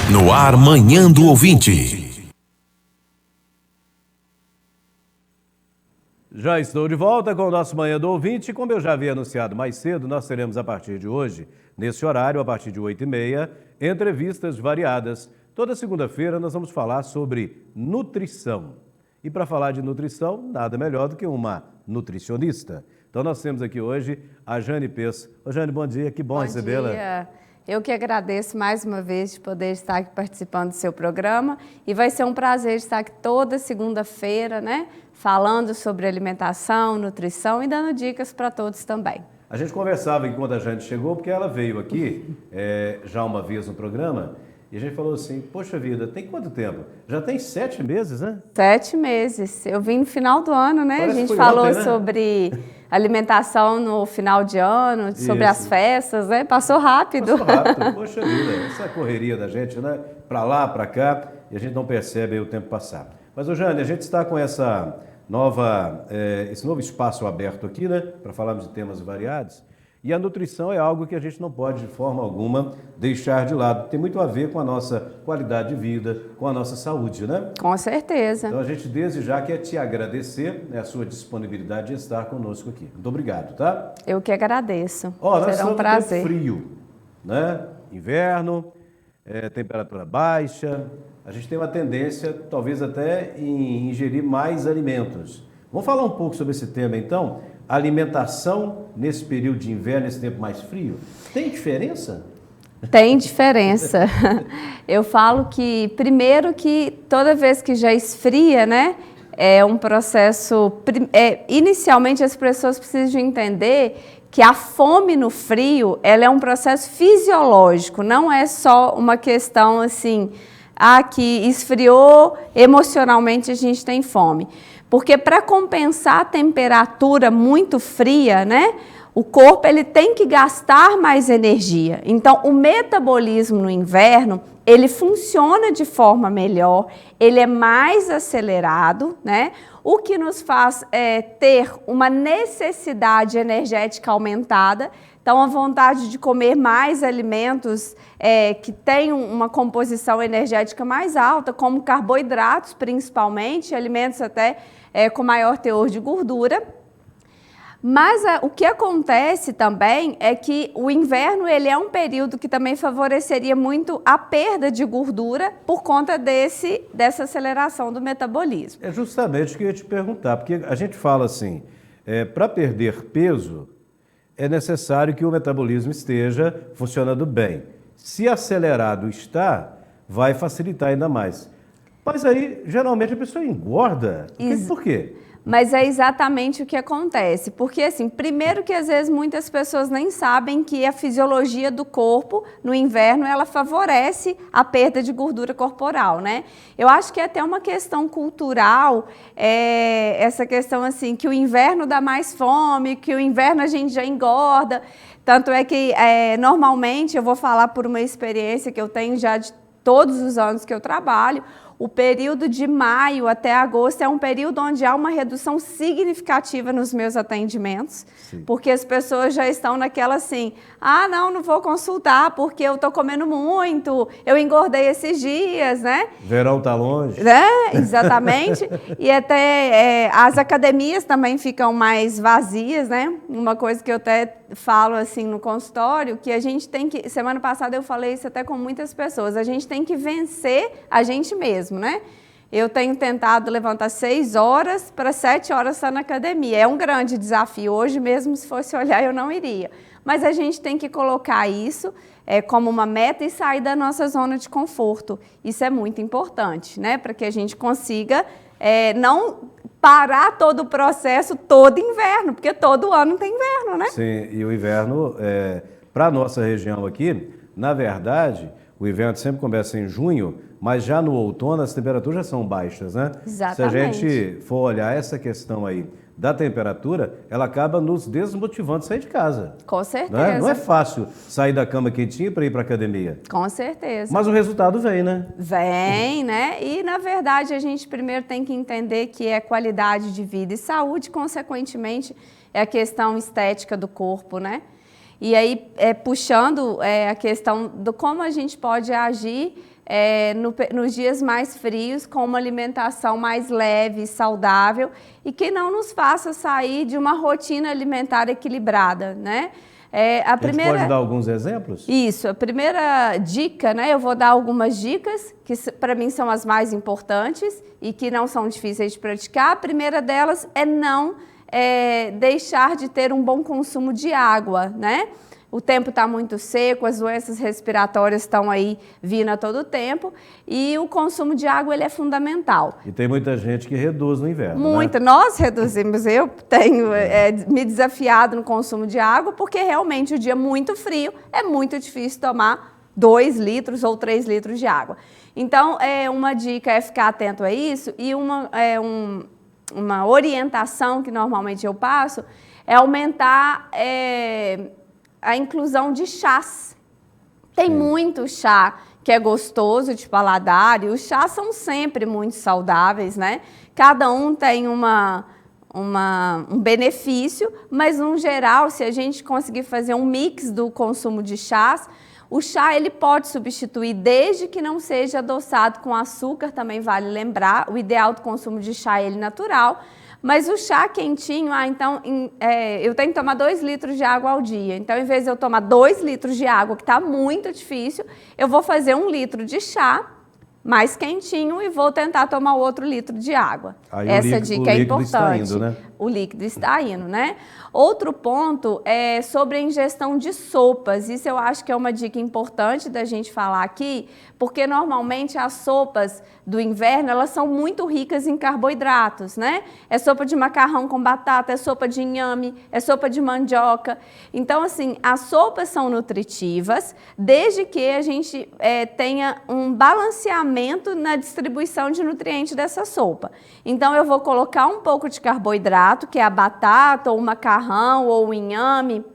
No ar, Manhã do Ouvinte. Já estou de volta com o nosso Manhã do Ouvinte. Como eu já havia anunciado mais cedo, nós teremos a partir de hoje, nesse horário, a partir de 8h30, entrevistas variadas. Toda segunda-feira nós vamos falar sobre nutrição. E para falar de nutrição, nada melhor do que uma nutricionista. Então nós temos aqui hoje a Jane Peço. Ô Jane, bom dia, que bom recebê-la. Bom dia. Eu que agradeço mais uma vez de poder estar aqui participando do seu programa e vai ser um prazer estar aqui toda segunda-feira, né, falando sobre alimentação, nutrição e dando dicas para todos também. A gente conversava enquanto a Jane chegou, porque ela veio aqui já uma vez no programa e a gente falou assim, poxa vida, tem quanto tempo? Já tem 7 meses, né? 7 meses. Eu vim no final do ano, né? Parece a gente que foi falou ontem, né? sobre alimentação no final de ano, sobre Isso. as festas, né? Passou rápido. Passou rápido, poxa vida, essa correria da gente, né? Pra lá, pra cá, e a gente não percebe aí o tempo passar. Mas, ô Jane, a gente está com essa esse novo espaço aberto aqui, né? Para falarmos de temas variados. E a nutrição é algo que a gente não pode, de forma alguma, deixar de lado. Tem muito a ver com a nossa qualidade de vida, com a nossa saúde, né? Com certeza. Então a gente desde já quer te agradecer, né, a sua disponibilidade de estar conosco aqui. Muito obrigado, tá? Eu que agradeço. Ó, nós Será um estamos no prazer. tempo frio, né? Inverno, temperatura baixa. A gente tem uma tendência, talvez até, em ingerir mais alimentos. Vamos falar um pouco sobre esse tema, então? Alimentação nesse período de inverno, nesse tempo mais frio. Tem diferença? Tem diferença. Eu falo que, primeiro, que toda vez que já esfria, né, é um processo... inicialmente, as pessoas precisam entender que a fome no frio, ela é um processo fisiológico, não é só uma questão assim, que esfriou, emocionalmente a gente tem fome. Porque para compensar a temperatura muito fria, né, o corpo ele tem que gastar mais energia. Então, o metabolismo no inverno, ele funciona de forma melhor, ele é mais acelerado, né? O que nos faz ter uma necessidade energética aumentada. Então, a vontade de comer mais alimentos que têm uma composição energética mais alta, como carboidratos, principalmente, alimentos até com maior teor de gordura. Mas o que acontece também é que o inverno ele é um período que também favoreceria muito a perda de gordura por conta dessa aceleração do metabolismo. É justamente o que eu ia te perguntar, porque a gente fala assim, para perder peso, é necessário que o metabolismo esteja funcionando bem. Se acelerado está, vai facilitar ainda mais. Mas aí, geralmente, a pessoa engorda. Por quê? Mas é exatamente o que acontece. Porque, assim, primeiro que às vezes muitas pessoas nem sabem que a fisiologia do corpo, no inverno, ela favorece a perda de gordura corporal, né? Eu acho que é até uma questão cultural, essa questão, assim, que o inverno dá mais fome, que o inverno a gente já engorda. Tanto é que, normalmente, eu vou falar por uma experiência que eu tenho já de todos os anos que eu trabalho, o período de maio até agosto é um período onde há uma redução significativa nos meus atendimentos, Sim. Porque as pessoas já estão naquela assim, não vou consultar porque eu estou comendo muito, eu engordei esses dias, né? Verão está longe. Exatamente. E até as academias também ficam mais vazias, né? Uma coisa que eu até falo assim no consultório, que a gente tem que, semana passada eu falei isso até com muitas pessoas, a gente tem que vencer a gente mesmo, né? Eu tenho tentado levantar 6 horas para 7 horas estar na academia. É um grande desafio. Hoje mesmo, se fosse olhar, eu não iria. Mas a gente tem que colocar isso como uma meta e sair da nossa zona de conforto. Isso é muito importante, né? Para que a gente consiga não parar todo o processo todo inverno, porque todo ano tem inverno, né? Sim, e o inverno, para a nossa região aqui, na verdade, o inverno sempre começa em junho, mas já no outono as temperaturas já são baixas, né? Exatamente. Se a gente for olhar essa questão aí da temperatura, ela acaba nos desmotivando a sair de casa. Com certeza. Não é fácil sair da cama quentinha para ir para a academia. Com certeza. Mas o resultado vem, né? Vem, né? E, na verdade, a gente primeiro tem que entender que é qualidade de vida e saúde, consequentemente, é a questão estética do corpo, né? E aí, puxando a questão do como a gente pode agir nos dias mais frios, com uma alimentação mais leve e saudável e que não nos faça sair de uma rotina alimentar equilibrada, né? A gente pode dar alguns exemplos? Isso, a primeira dica, né? Eu vou dar algumas dicas que para mim são as mais importantes e que não são difíceis de praticar. A primeira delas é não deixar de ter um bom consumo de água, né? O tempo está muito seco, as doenças respiratórias estão aí vindo a todo tempo e o consumo de água ele é fundamental. E tem muita gente que reduz no inverno, Muita, né? Nós reduzimos, eu tenho me desafiado no consumo de água porque realmente o dia muito frio é muito difícil tomar 2 litros ou 3 litros de água. Então, uma dica é ficar atento a isso e uma orientação que normalmente eu passo é aumentar a inclusão de chás. Tem muito chá que é gostoso de paladar e os chás são sempre muito saudáveis, né? Cada um tem um benefício, mas no geral, se a gente conseguir fazer um mix do consumo de chás, o chá ele pode substituir, desde que não seja adoçado com açúcar, também vale lembrar, o ideal do consumo de chá é ele natural, mas o chá quentinho, então eu tenho que tomar 2 litros de água ao dia. Então, em vez de eu tomar 2 litros de água, que está muito difícil, eu vou fazer 1 litro de chá mais quentinho e vou tentar tomar outro litro de água. Aí essa dica é importante. Está indo, né? O líquido está indo, né? Outro ponto é sobre a ingestão de sopas. Isso eu acho que é uma dica importante da gente falar aqui, porque normalmente as sopas do inverno, elas são muito ricas em carboidratos, né? É sopa de macarrão com batata, é sopa de inhame, é sopa de mandioca. Então, assim, as sopas são nutritivas, desde que a gente tenha um balanceamento na distribuição de nutrientes dessa sopa. Então, eu vou colocar um pouco de carboidrato, que é a batata, ou o macarrão, ou o inhame,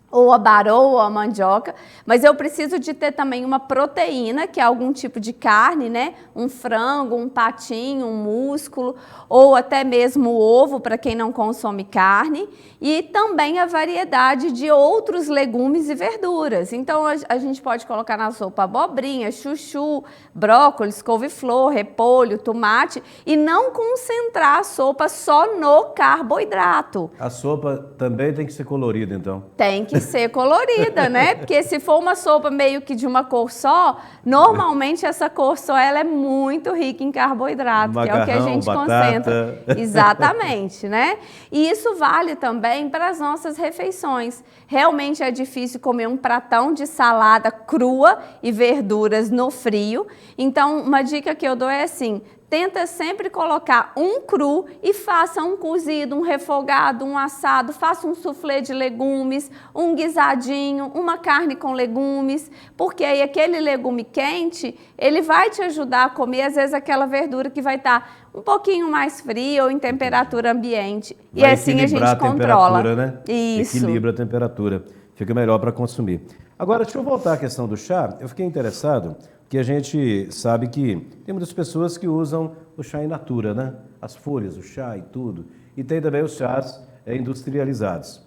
ou a baroa, ou a mandioca, mas eu preciso de ter também uma proteína, que é algum tipo de carne, né? Um frango, um patinho, um músculo, ou até mesmo o ovo, para quem não consome carne, e também a variedade de outros legumes e verduras. Então, a gente pode colocar na sopa abobrinha, chuchu, brócolis, couve-flor, repolho, tomate, e não concentrar a sopa só no carboidrato. A sopa também tem que ser colorida, então? Tem que ser colorida, né? Porque se for uma sopa meio que de uma cor só, normalmente essa cor só ela é muito rica em carboidrato, Macarrão, que é o que a gente concentra. Exatamente, né? E isso vale também para as nossas refeições. Realmente é difícil comer um pratão de salada crua e verduras no frio. Então, uma dica que eu dou é assim: tenta sempre colocar um cru e faça um cozido, um refogado, um assado, faça um soufflé de legumes, um guisadinho, uma carne com legumes, porque aí aquele legume quente, ele vai te ajudar a comer, às vezes, aquela verdura que vai estar um pouquinho mais fria ou em temperatura ambiente. Vai e assim a gente controla. Né? Isso. Equilibra a temperatura. Fica melhor para consumir. Agora, deixa eu voltar à questão do chá. Eu fiquei interessado, que a gente sabe que tem muitas pessoas que usam o chá in natura, né? As folhas, o chá e tudo. E tem também os chás industrializados.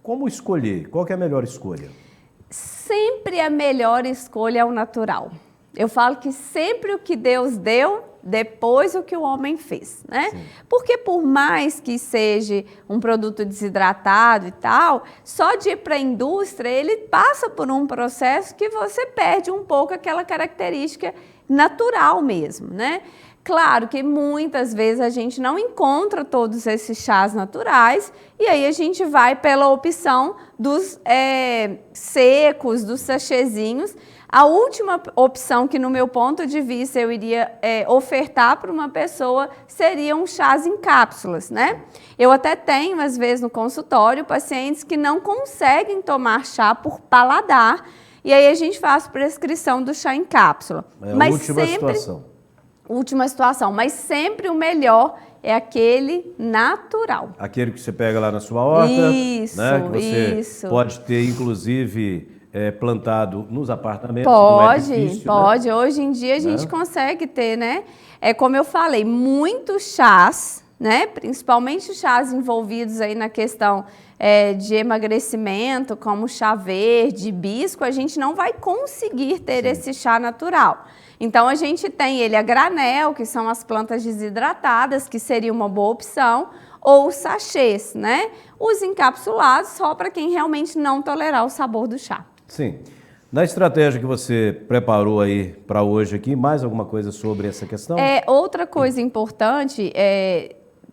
Como escolher? Qual que é a melhor escolha? Sempre a melhor escolha é o natural. Eu falo que sempre o que Deus deu, depois o que o homem fez, né? Sim. Porque por mais que seja um produto desidratado e tal, só de ir para a indústria, ele passa por um processo que você perde um pouco aquela característica natural mesmo, né? Claro que muitas vezes a gente não encontra todos esses chás naturais e aí a gente vai pela opção dos secos, dos sachêzinhos. A última opção que, no meu ponto de vista, eu iria ofertar para uma pessoa seriam chás em cápsulas, né? Eu até tenho, às vezes, no consultório, pacientes que não conseguem tomar chá por paladar e aí a gente faz prescrição do chá em cápsula. Mas última situação, mas sempre o melhor é aquele natural. Aquele que você pega lá na sua horta, isso, né? Que você isso. pode ter, inclusive, plantado nos apartamentos. Pode, não é difícil, pode. Né? Hoje em dia a gente consegue ter, né? Como eu falei, muitos chás, né? Principalmente chás envolvidos aí na questão de emagrecimento, como chá verde, hibisco, a gente não vai conseguir ter esse chá natural. Então, a gente tem ele a granel, que são as plantas desidratadas, que seria uma boa opção, ou os sachês, né? Os encapsulados, só para quem realmente não tolerar o sabor do chá. Sim. Na estratégia que você preparou aí para hoje aqui, mais alguma coisa sobre essa questão? Outra coisa importante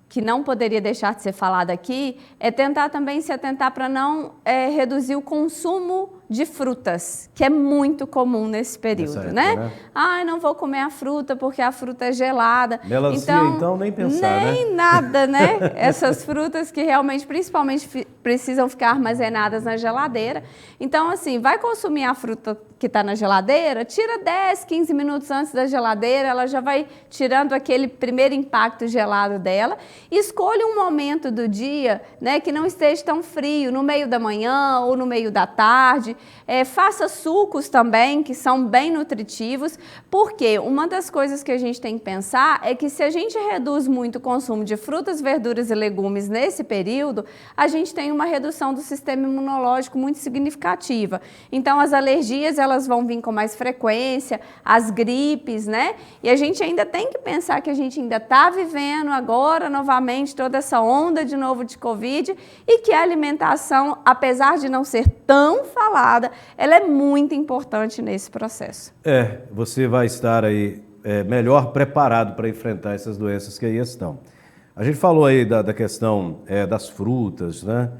que não poderia deixar de ser falada aqui é tentar também se atentar para não reduzir o consumo de frutas, que é muito comum nesse período, época, né? Ah, não vou comer a fruta porque a fruta é gelada. Melancia, então nem pensar, nem né? nada, né? Essas frutas que realmente, principalmente, precisam ficar armazenadas na geladeira. Então, assim, vai consumir a fruta que está na geladeira, tira 10, 15 minutos antes da geladeira, ela já vai tirando aquele primeiro impacto gelado dela. Escolha um momento do dia, né, que não esteja tão frio, no meio da manhã ou no meio da tarde. Faça sucos também, que são bem nutritivos, porque uma das coisas que a gente tem que pensar é que se a gente reduz muito o consumo de frutas, verduras e legumes nesse período, a gente tem uma redução do sistema imunológico muito significativa. Então, as alergias, elas vão vir com mais frequência, as gripes, né? E a gente ainda tem que pensar que a gente ainda está vivendo agora, novamente, toda essa onda de novo de Covid e que a alimentação, apesar de não ser tão falada, ela é muito importante nesse processo. Você vai estar aí melhor preparado para enfrentar essas doenças que aí estão. A gente falou aí da questão das frutas, né,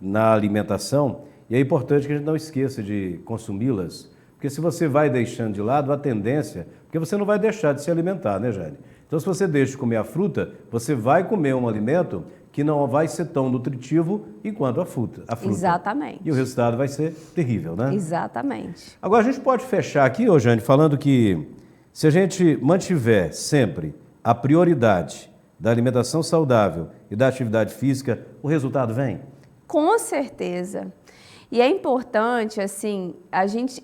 na alimentação, e é importante que a gente não esqueça de consumi-las, porque se você vai deixando de lado, a tendência, porque você não vai deixar de se alimentar, né, Jane? Então, se você deixa de comer a fruta, você vai comer um alimento que não vai ser tão nutritivo quanto a fruta. Exatamente. E o resultado vai ser terrível, né? Exatamente. Agora, a gente pode fechar aqui, Jane, falando que se a gente mantiver sempre a prioridade da alimentação saudável e da atividade física, o resultado vem? Com certeza. E é importante, assim,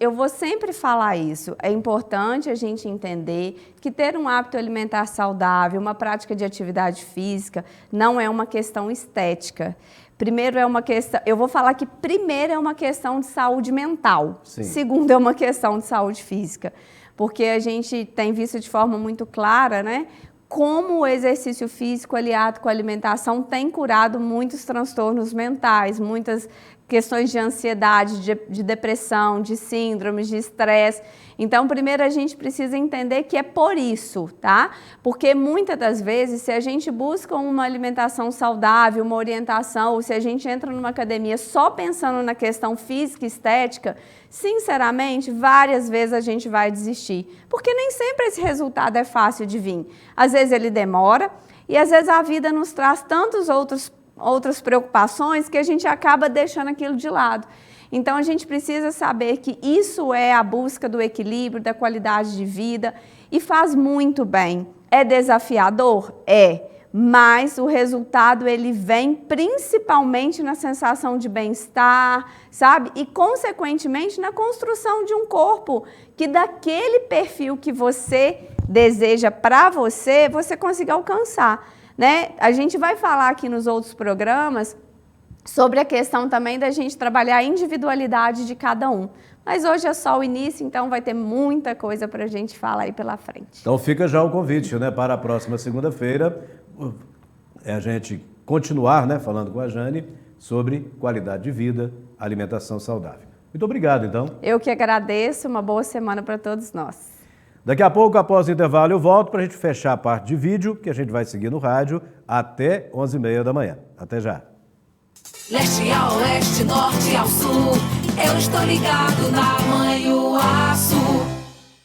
eu vou sempre falar isso, é importante a gente entender que ter um hábito alimentar saudável, uma prática de atividade física, não é uma questão estética. Primeiro é uma questão, eu vou falar que primeiro é uma questão de saúde mental, Sim. Segundo é uma questão de saúde física, porque a gente tem visto de forma muito clara, né? Como o exercício físico aliado com a alimentação tem curado muitos transtornos mentais, muitas questões de ansiedade, de depressão, de síndromes, de estresse. Então, primeiro a gente precisa entender que é por isso, tá? Porque muitas das vezes, se a gente busca uma alimentação saudável, uma orientação, ou se a gente entra numa academia só pensando na questão física e estética, sinceramente, várias vezes a gente vai desistir. Porque nem sempre esse resultado é fácil de vir. Às vezes ele demora e às vezes a vida nos traz tantos outras preocupações que a gente acaba deixando aquilo de lado. Então, a gente precisa saber que isso é a busca do equilíbrio, da qualidade de vida e faz muito bem. É desafiador? É, mas o resultado ele vem principalmente na sensação de bem-estar, sabe? E, consequentemente, na construção de um corpo que daquele perfil que você deseja para você, você consiga alcançar. Né? A gente vai falar aqui nos outros programas sobre a questão também da gente trabalhar a individualidade de cada um. Mas hoje é só o início, então vai ter muita coisa para a gente falar aí pela frente. Então fica já o convite, né, para a próxima segunda-feira, a gente continuar, né, falando com a Jane sobre qualidade de vida, alimentação saudável. Muito obrigado, então. Eu que agradeço, uma boa semana para todos nós. Daqui a pouco, após o intervalo, eu volto para a gente fechar a parte de vídeo, que a gente vai seguir no rádio até 11h30 da manhã. Até já. Leste a oeste, norte ao sul, eu estou ligado na Manhuaçu.